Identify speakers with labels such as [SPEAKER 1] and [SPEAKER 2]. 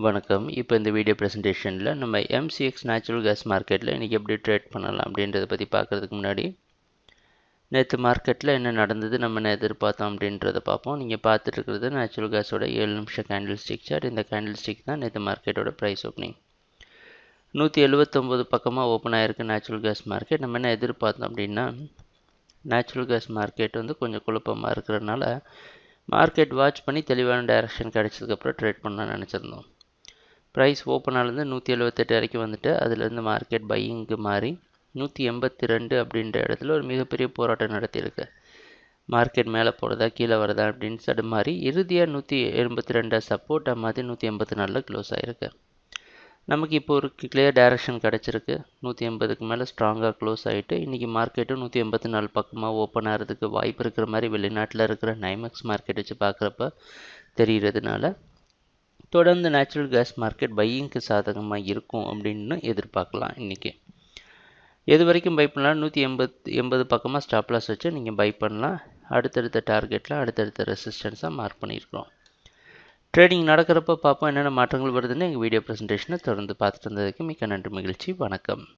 [SPEAKER 1] வணக்கம். இப்போ இந்த வீடியோ ப்ரெசன்டேஷனில் நம்ம எம்சிஎக்ஸ் நேச்சுரல் கேஸ் மார்க்கெட்டில் இன்றைக்கி எப்படி ட்ரேட் பண்ணலாம் அப்படின்றத பற்றி பார்க்குறதுக்கு முன்னாடி நேற்று மார்க்கெட்டில் என்ன நடந்தது நம்ம என்ன எதிர்பார்த்தோம் அப்படின்றத பார்ப்போம். நீங்கள் பார்த்துட்டு இருக்கிறது நேச்சுரல் கேஸோட 7 நிமிஷம் கேண்டில் ஸ்டிக் சார்ட். இந்த கேண்டில் ஸ்டிக் தான் நேற்று மார்க்கெட்டோட ப்ரைஸ் ஓப்பனிங் 179 பக்கமாக ஓப்பன் ஆகிருக்கு நேச்சுரல் கேஸ் மார்க்கெட். நம்ம என்ன எதிர்பார்த்தோம் அப்படின்னா நேச்சுரல் கேஸ் மார்க்கெட் வந்து கொஞ்சம் குழப்பமாக இருக்கிறதுனால மார்க்கெட் வாட்ச் பண்ணி தெளிவான டைரக்ஷன் கிடச்சதுக்கப்புறம் ட்ரேட் பண்ணலாம்னு நினச்சிருந்தோம். ப்ரைஸ் ஓப்பனாலேருந்து 178 வரைக்கும் வந்துட்டு அதுலேருந்து மார்க்கெட் பையிங்க்கு மாறி 182 அப்படின்ற இடத்துல ஒரு மிகப்பெரிய போராட்டம் நடத்தியிருக்கு. மார்க்கெட் மேலே போகிறதா கீழே வரதா அப்படின்னு தடுமாறி இறுதியாக 182 சப்போர்ட்டாக மாற்றி 184 க்ளோஸ் ஆகிருக்கு. நமக்கு இப்போ ஒரு கிளியர் டைரக்ஷன் கிடச்சிருக்கு. 180க்கு மேலே ஸ்ட்ராங்காக க்ளோஸ் ஆகிட்டு இன்றைக்கி மார்க்கெட்டும் 184 பக்கமாக ஓப்பன் ஆகிறதுக்கு வாய்ப்பு இருக்கிற மாதிரி வெளிநாட்டில் இருக்கிற நைமெக்ஸ் மார்க்கெட் வச்சு பார்க்குறப்ப தெரிகிறதுனால தொடர்ந்து நேச்சுரல் கேஸ் மார்க்கெட் பையிங்க்கு சாதகமாக இருக்கும் அப்படின்னு எதிர்பார்க்கலாம். இன்றைக்கி எது வரைக்கும் பை பண்ணலாம்? 180 பக்கமாக ஸ்டாப் லாஸ் வச்சு நீங்கள் பை பண்ணலாம். அடுத்தடுத்த டார்கெட்டில் அடுத்தடுத்த ரெசிஸ்டன்ஸாக மார்க் பண்ணியிருக்கிறோம். ட்ரேடிங் நடக்கிறப்ப பார்ப்போம் என்னென்ன மாற்றங்கள் வருதுன்னு எங்கள் வீடியோ ப்ரெசன்டேஷனை தொடர்ந்து பார்த்துட்டு இருந்ததுக்கு மிக்க நன்றி, மகிழ்ச்சி, வணக்கம்.